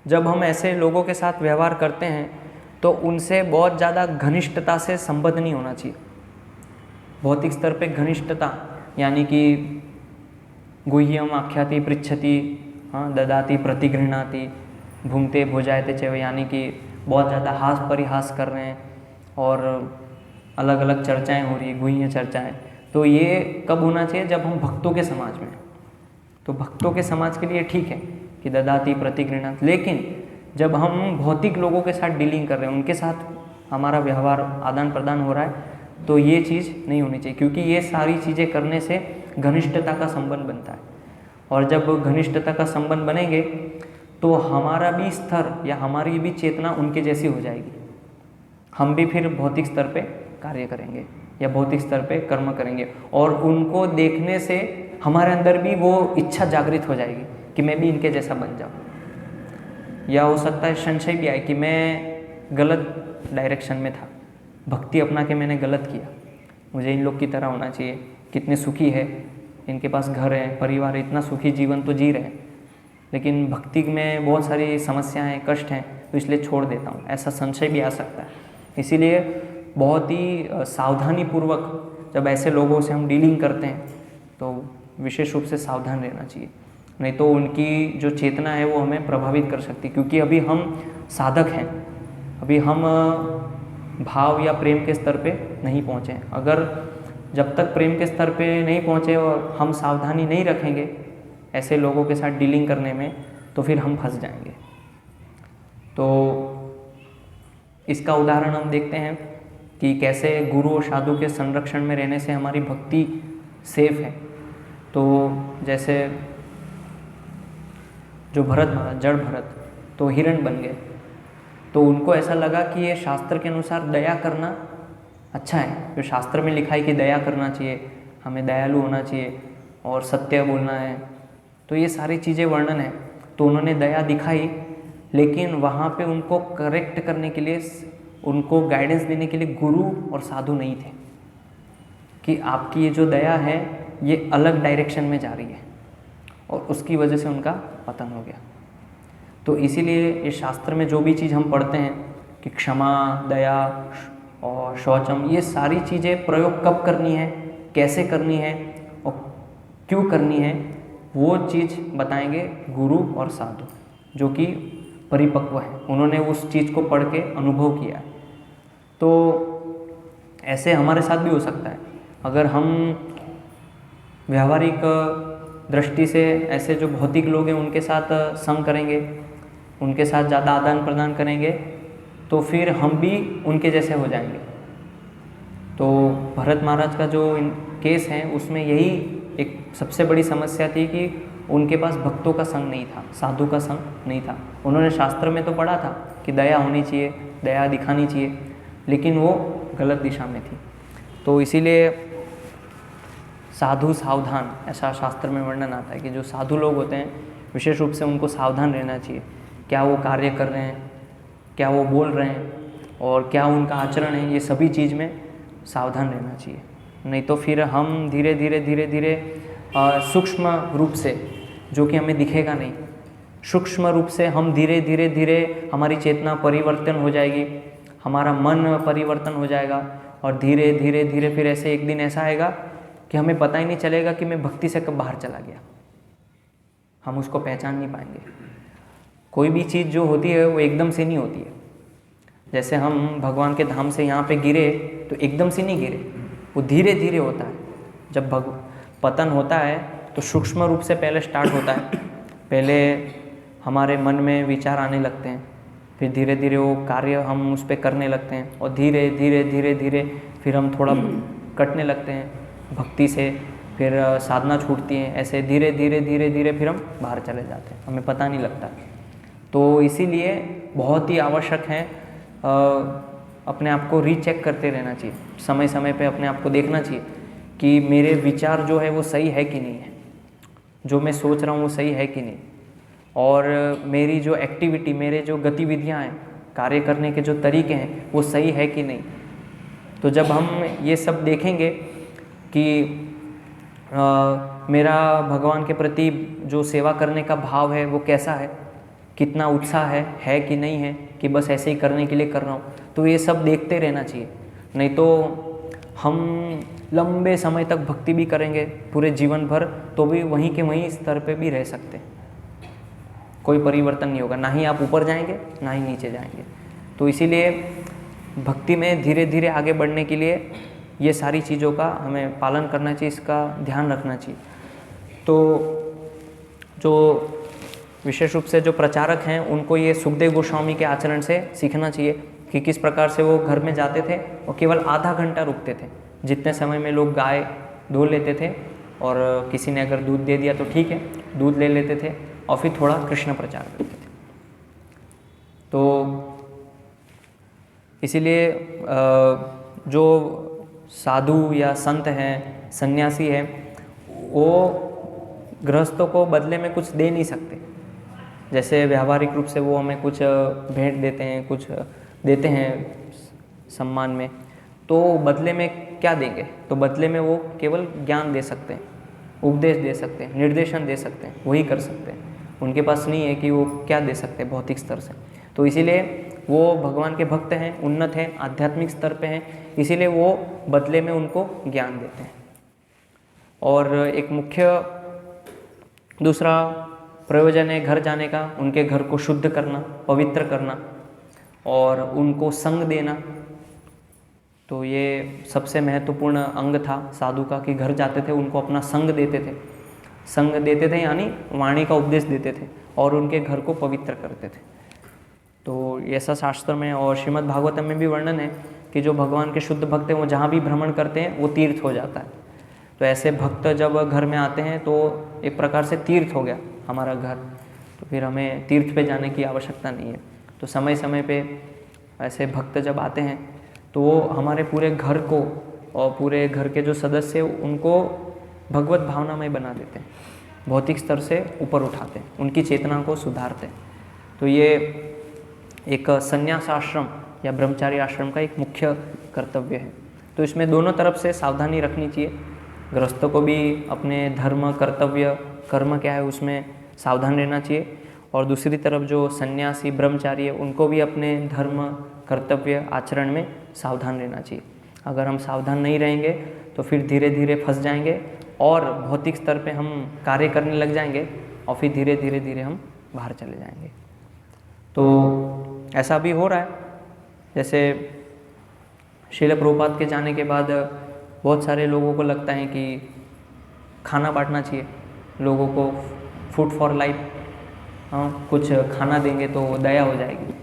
जब हम ऐसे लोगों के साथ व्यवहार करते हैं तो उनसे बहुत ज़्यादा घनिष्ठता से संबंध नहीं होना चाहिए। भौतिक स्तर पे घनिष्ठता यानी कि गुह्यम आख्याति पृच्छति, हाँ, ददाति प्रतिगृह्णाति, भूमते भोजायते चैव, यानी कि बहुत ज़्यादा हास परिहास कर रहे हैं और अलग अलग चर्चाएं हो रही है, गुह्य चर्चाएं। तो ये कब होना चाहिए? जब हम भक्तों के समाज में। तो भक्तों के समाज के लिए ठीक है कि ददाति प्रतिगृह्णाति, लेकिन जब हम भौतिक लोगों के साथ डीलिंग कर रहे हैं, उनके साथ हमारा व्यवहार आदान प्रदान हो रहा है, तो ये चीज़ नहीं होनी चाहिए, क्योंकि ये सारी चीज़ें करने से घनिष्ठता का संबंध बनता है। और जब घनिष्ठता का संबंध बनेंगे तो हमारा भी स्तर या हमारी भी चेतना उनके जैसी हो जाएगी। हम भी फिर भौतिक स्तर पे कार्य करेंगे या भौतिक स्तर पे कर्म करेंगे, और उनको देखने से हमारे अंदर भी वो इच्छा जागृत हो जाएगी कि मैं भी इनके जैसा बन जाऊँ। या हो सकता है संशय भी आए कि मैं गलत डायरेक्शन में था, भक्ति अपना के मैंने गलत किया, मुझे इन लोग की तरह होना चाहिए। कितने सुखी है, इनके पास घर है, परिवार है, इतना सुखी जीवन तो जी रहे हैं, लेकिन भक्ति में बहुत सारी समस्याएं, कष्ट हैं, तो इसलिए छोड़ देता हूँ, ऐसा संशय भी आ सकता है। इसीलिए बहुत ही सावधानी पूर्वक जब ऐसे लोगों से हम डीलिंग करते हैं तो विशेष रूप से सावधान रहना चाहिए, नहीं तो उनकी जो चेतना है वो हमें प्रभावित कर सकती है। क्योंकि अभी हम साधक हैं, अभी हम भाव या प्रेम के स्तर पे नहीं पहुँचे हैं। अगर जब तक प्रेम के स्तर पे नहीं पहुँचे और हम सावधानी नहीं रखेंगे ऐसे लोगों के साथ डीलिंग करने में, तो फिर हम फंस जाएंगे। तो इसका उदाहरण हम देखते हैं कि कैसे गुरु और साधु के संरक्षण में रहने से हमारी भक्ति सेफ है। तो जैसे जो भरत महाराज, जड़ भरत, तो हिरण बन गए, तो उनको ऐसा लगा कि ये शास्त्र के अनुसार दया करना अच्छा है, जो शास्त्र में लिखा है कि दया करना चाहिए, हमें दयालु होना चाहिए और सत्य बोलना है, तो ये सारी चीज़ें वर्णन है। तो उन्होंने दया दिखाई, लेकिन वहाँ पे उनको करेक्ट करने के लिए, उनको गाइडेंस देने के लिए गुरु और साधु नहीं थे कि आपकी ये जो दया है ये अलग डायरेक्शन में जा रही है, और उसकी वजह से उनका पतन हो गया। तो इसीलिए इस शास्त्र में जो भी चीज़ हम पढ़ते हैं कि क्षमा, दया और शौचम, ये सारी चीज़ें प्रयोग कब करनी है, कैसे करनी है और क्यों करनी है, वो चीज़ बताएंगे गुरु और साधु, जो कि परिपक्व है, उन्होंने उस चीज़ को पढ़ के अनुभव किया। तो ऐसे हमारे साथ भी हो सकता है, अगर हम व्यावहारिक दृष्टि से ऐसे जो भौतिक लोग हैं उनके साथ संग करेंगे, उनके साथ ज़्यादा आदान प्रदान करेंगे, तो फिर हम भी उनके जैसे हो जाएंगे। तो भरत महाराज का जो केस है उसमें यही एक सबसे बड़ी समस्या थी कि उनके पास भक्तों का संग नहीं था, साधु का संग नहीं था। उन्होंने शास्त्र में तो पढ़ा था कि दया होनी चाहिए, दया दिखानी चाहिए, लेकिन वो गलत दिशा में थी। तो इसीलिए साधु सावधान, ऐसा शास्त्र में वर्णन आता है कि जो साधु लोग होते हैं विशेष रूप से उनको सावधान रहना चाहिए, क्या वो कार्य कर रहे हैं, क्या वो बोल रहे हैं और क्या उनका आचरण है, ये सभी चीज़ में सावधान रहना चाहिए। नहीं तो फिर हम धीरे धीरे सूक्ष्म रूप से, जो कि हमें दिखेगा नहीं, सूक्ष्म रूप से हम धीरे हमारी चेतना परिवर्तन हो जाएगी, हमारा मन परिवर्तन हो जाएगा, और धीरे धीरे फिर ऐसे एक दिन ऐसा आएगा कि हमें पता ही नहीं चलेगा कि मैं भक्ति से कब बाहर चला गया, हम उसको पहचान नहीं पाएंगे। कोई भी चीज़ जो होती है वो एकदम से नहीं होती है। जैसे हम भगवान के धाम से यहाँ पे गिरे तो एकदम से नहीं गिरे, वो धीरे धीरे होता है। जब पतन होता है तो सूक्ष्म रूप से पहले स्टार्ट होता है, पहले हमारे मन में विचार आने लगते हैं, फिर धीरे धीरे वो कार्य हम उस पर करने लगते हैं, और धीरे धीरे धीरे धीरे फिर हम थोड़ा कटने लगते हैं भक्ति से, फिर साधना छूटती है, ऐसे धीरे धीरे धीरे धीरे फिर हम बाहर चले जाते हैं, हमें पता नहीं लगता। तो इसीलिए बहुत ही आवश्यक है अपने आप को रीचेक करते रहना चाहिए, समय समय पे अपने आप को देखना चाहिए कि मेरे विचार जो है वो सही है कि नहीं है, जो मैं सोच रहा हूँ वो सही है कि नहीं, और मेरी जो एक्टिविटी, मेरे जो गतिविधियाँ हैं, कार्य करने के जो तरीके हैं वो सही है कि नहीं। तो जब हम ये सब देखेंगे कि मेरा भगवान के प्रति जो सेवा करने का भाव है वो कैसा है, कितना उत्साह है कि नहीं है, कि बस ऐसे ही करने के लिए कर रहा हूँ, तो ये सब देखते रहना चाहिए। नहीं तो हम लंबे समय तक भक्ति भी करेंगे पूरे जीवन भर, तो भी वहीं के वहीं स्तर पे भी रह सकते हैं, कोई परिवर्तन नहीं होगा, ना ही आप ऊपर जाएंगे ना ही नीचे जाएंगे। तो इसीलिए भक्ति में धीरे धीरे आगे बढ़ने के लिए ये सारी चीज़ों का हमें पालन करना चाहिए, इसका ध्यान रखना चाहिए। तो जो विशेष रूप से जो प्रचारक हैं उनको ये सुखदेव गोस्वामी के आचरण से सीखना चाहिए कि किस प्रकार से वो घर में जाते थे और केवल आधा घंटा रुकते थे, जितने समय में लोग गाय धो लेते थे, और किसी ने अगर दूध दे दिया तो ठीक है, दूध ले लेते थे और फिर थोड़ा कृष्ण प्रचार करते थे। तो इसीलिए जो साधु या संत हैं, सन्यासी हैं, वो गृहस्थों को बदले में कुछ दे नहीं सकते। जैसे व्यावहारिक रूप से वो हमें कुछ भेंट देते हैं, कुछ देते हैं सम्मान में, तो बदले में क्या देंगे? तो बदले में वो केवल ज्ञान दे सकते हैं, उपदेश दे सकते हैं, निर्देशन दे सकते हैं, वही कर सकते हैं। उनके पास नहीं है कि वो क्या दे सकते हैं भौतिक स्तर से। तो इसीलिए वो भगवान के भक्त हैं, उन्नत हैं, आध्यात्मिक स्तर पे हैं, इसीलिए वो बदले में उनको ज्ञान देते हैं। और एक मुख्य दूसरा प्रयोजन है घर जाने का, उनके घर को शुद्ध करना, पवित्र करना और उनको संग देना। तो ये सबसे महत्वपूर्ण अंग था साधु का कि घर जाते थे, उनको अपना संग देते थे। संग देते थे यानी वाणी का उपदेश देते थे और उनके घर को पवित्र करते थे। तो ऐसा शास्त्र में और श्रीमद् भागवतम में भी वर्णन है कि जो भगवान के शुद्ध भक्त हैं वो जहाँ भी भ्रमण करते हैं वो तीर्थ हो जाता है। तो ऐसे भक्त जब घर में आते हैं तो एक प्रकार से तीर्थ हो गया हमारा घर, तो फिर हमें तीर्थ पे जाने की आवश्यकता नहीं है। तो समय समय पे ऐसे भक्त जब आते हैं तो वो हमारे पूरे घर को और पूरे घर के जो सदस्य उनको भगवत भावनामय बना देते हैं, भौतिक स्तर से ऊपर उठाते हैं, उनकी चेतना को सुधारते हैं। तो ये एक संन्यास आश्रम या ब्रह्मचारी आश्रम का एक मुख्य कर्तव्य है। तो इसमें दोनों तरफ से सावधानी रखनी चाहिए। गृहस्थों को भी अपने धर्म, कर्तव्य, कर्म क्या है उसमें सावधान रहना चाहिए, और दूसरी तरफ जो सन्यासी ब्रह्मचारी है उनको भी अपने धर्म, कर्तव्य, आचरण में सावधान रहना चाहिए। अगर हम सावधान नहीं रहेंगे तो फिर धीरे धीरे फंस जाएंगे और भौतिक स्तर पे हम कार्य करने लग जाएंगे और फिर धीरे धीरे धीरे हम बाहर चले जाएंगे। तो ऐसा भी हो रहा है। जैसे श्रील प्रभुपाद के जाने के बाद बहुत सारे लोगों को लगता है कि खाना बांटना चाहिए लोगों को, फूड फॉर लाइफ, हाँ कुछ खाना देंगे तो दया हो जाएगी,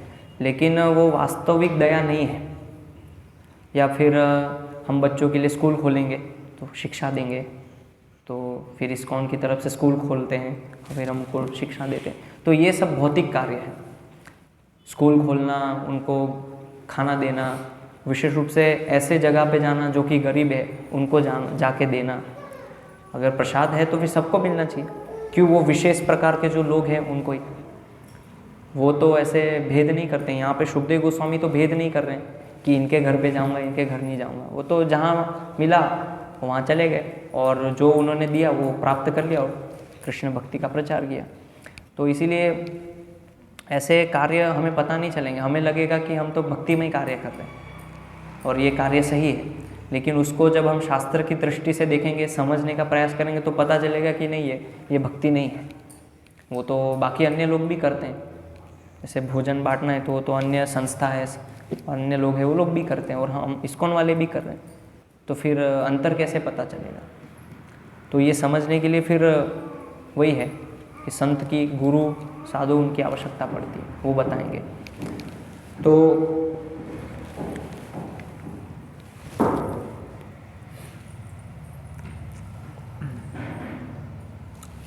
लेकिन वो वास्तविक दया नहीं है। या फिर हम बच्चों के लिए स्कूल खोलेंगे तो शिक्षा देंगे, तो फिर इस्कॉन की तरफ से स्कूल खोलते हैं और फिर हमको शिक्षा देते हैं। तो ये सब भौतिक कार्य है, स्कूल खोलना, उनको खाना देना, विशेष रूप से ऐसे जगह पे जाना जो कि गरीब है उनको जाके देना। अगर प्रसाद है तो फिर सबको मिलना चाहिए, क्यों वो विशेष प्रकार के जो लोग हैं उनको ही, वो तो ऐसे भेद नहीं करते हैं। यहाँ पे सुखदेव गोस्वामी तो भेद नहीं कर रहे हैं कि इनके घर पे जाऊँगा, इनके घर नहीं जाऊँगा। वो तो जहाँ मिला वहाँ चले गए और जो उन्होंने दिया वो प्राप्त कर लिया और कृष्ण भक्ति का प्रचार किया। तो इसीलिए ऐसे कार्य हमें पता नहीं चलेंगे, हमें लगेगा कि हम तो भक्ति में ही कार्य कर रहे हैं और ये कार्य सही है, लेकिन उसको जब हम शास्त्र की दृष्टि से देखेंगे, समझने का प्रयास करेंगे तो पता चलेगा कि नहीं, ये भक्ति नहीं है। वो तो बाकी अन्य लोग भी करते हैं, जैसे भोजन बांटना है तो वो तो अन्य संस्था है, अन्य लोग हैं वो लोग भी करते हैं और हम इस्कॉन वाले भी कर रहे हैं। तो फिर अंतर कैसे पता चलेगा? तो ये समझने के लिए फिर वही है कि संत की, गुरु साधु उनकी आवश्यकता पड़ती है, वो बताएंगे। तो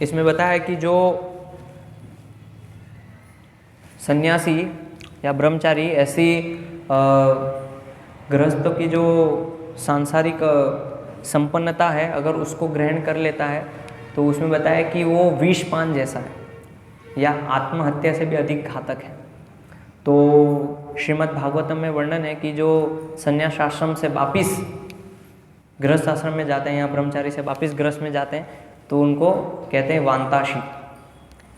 इसमें बताया कि जो सन्यासी या ब्रह्मचारी ऐसी गृहस्थों की जो सांसारिक संपन्नता है अगर उसको ग्रहण कर लेता है तो उसमें बताया कि वो विषपान जैसा है या आत्महत्या से भी अधिक घातक है। तो श्रीमद् भागवतम में वर्णन है कि जो संन्यास आश्रम से वापिस गृहस्थ आश्रम में जाते हैं या ब्रह्मचारी से वापिस गृहस्थ में जाते हैं तो उनको कहते हैं वांताशी,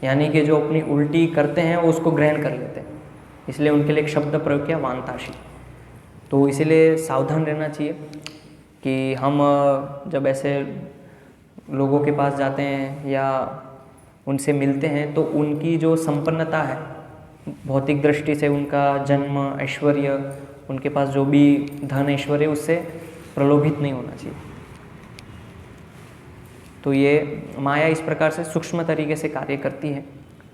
यानी कि जो अपनी उल्टी करते हैं वो उसको ग्रहण कर लेते हैं, इसलिए उनके लिए एक शब्द प्रयोग किया वांताशी। तो इसीलिए सावधान रहना चाहिए कि हम जब ऐसे लोगों के पास जाते हैं या उनसे मिलते हैं तो उनकी जो संपन्नता है भौतिक दृष्टि से, उनका जन्म, ऐश्वर्य, उनके पास जो भी धन ऐश्वर्य, उससे प्रलोभित नहीं होना चाहिए। तो ये माया इस प्रकार से सूक्ष्म तरीके से कार्य करती है।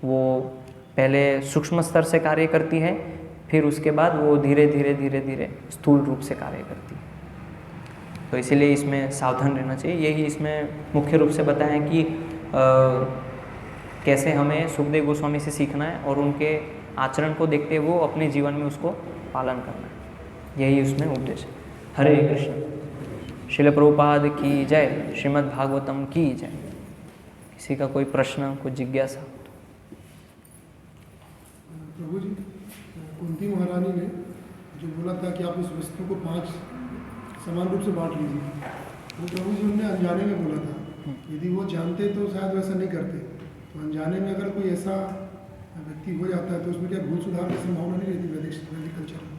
वो पहले सूक्ष्म स्तर से कार्य करती है, फिर उसके बाद वो धीरे धीरे धीरे धीरे स्थूल रूप से कार्य करती है। तो इसीलिए इसमें सावधान रहना चाहिए। यही इसमें मुख्य रूप से बताया कि कैसे हमें सुखदेव गोस्वामी से सीखना है और उनके आचरण को देखते हुए अपने जीवन में उसको पालन करना है, यही उसमें उपदेश है। हरे कृष्ण। श्रील प्रभुपाद की जय। श्रीमद् भागवतम की जय। किसी का कोई प्रश्न, कोई जिज्ञासा? प्रभु जी, कुंती महारानी ने जो बोला था कि आप इस वस्तु को 5 समान रूप से बांट लीजिए, वो प्रभु जी उन्होंने अनजाने में बोला था। यदि वो जानते तो शायद वैसा नहीं करते। तो अनजाने में अगर कोई ऐसा व्यक्ति हो जाता है तो उसमें क्या भूल सुधार की संभावना नहीं रहती वैदिक कल्चर में?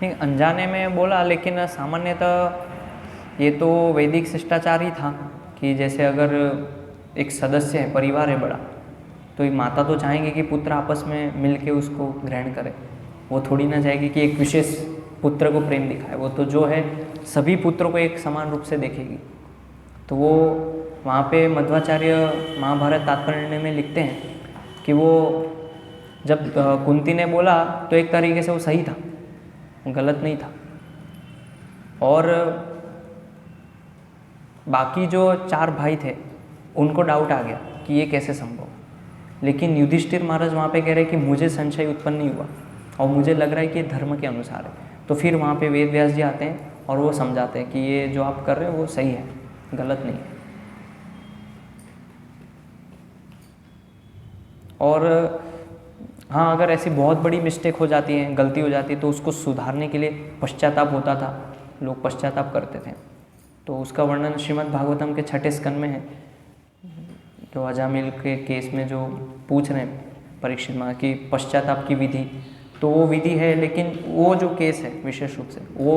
नहीं, अनजाने में बोला, लेकिन सामान्यतः ये तो वैदिक शिष्टाचार ही था कि जैसे अगर एक सदस्य है, परिवार है बड़ा, तो माता तो चाहेंगे कि पुत्र आपस में मिलके उसको ग्रहण करे। वो थोड़ी ना चाहेगी कि एक विशेष पुत्र को प्रेम दिखाए। वो तो जो है सभी पुत्रों को एक समान रूप से देखेगी। तो वो वहाँ पे मध्वाचार्य महाभारत तात्पर्य निर्णय में लिखते हैं कि वो जब कुंती ने बोला तो एक तरीके से वो सही था, गलत नहीं था। और बाकी जो 4 भाई थे उनको डाउट आ गया कि ये कैसे संभव, लेकिन युधिष्ठिर महाराज वहाँ पे कह रहे हैं कि मुझे संशय उत्पन्न नहीं हुआ और मुझे लग रहा है कि ये धर्म के अनुसार है। तो फिर वहाँ पे वेद व्यास जी आते हैं और वो समझाते हैं कि ये जो आप कर रहे हो वो सही है, गलत नहीं है। और हाँ, अगर ऐसी बहुत बड़ी मिस्टेक हो जाती है, गलती हो जाती है, तो उसको सुधारने के लिए पश्चाताप होता था, लोग पश्चाताप करते थे। तो उसका वर्णन श्रीमद् भागवतम के 6ठे स्कंद में है। जो अजामिल के केस में जो पूछ रहे हैं परीक्षित महाराज की पश्चाताप की विधि, तो वो विधि है, लेकिन वो जो केस है विशेष रूप से वो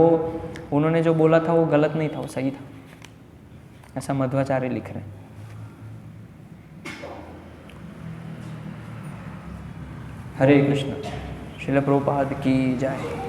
उन्होंने जो बोला था वो गलत नहीं था, वो सही था, ऐसा मध्वाचार्य लिख रहे हैं। हरे कृष्ण। श्रील प्रभुपाद की जय।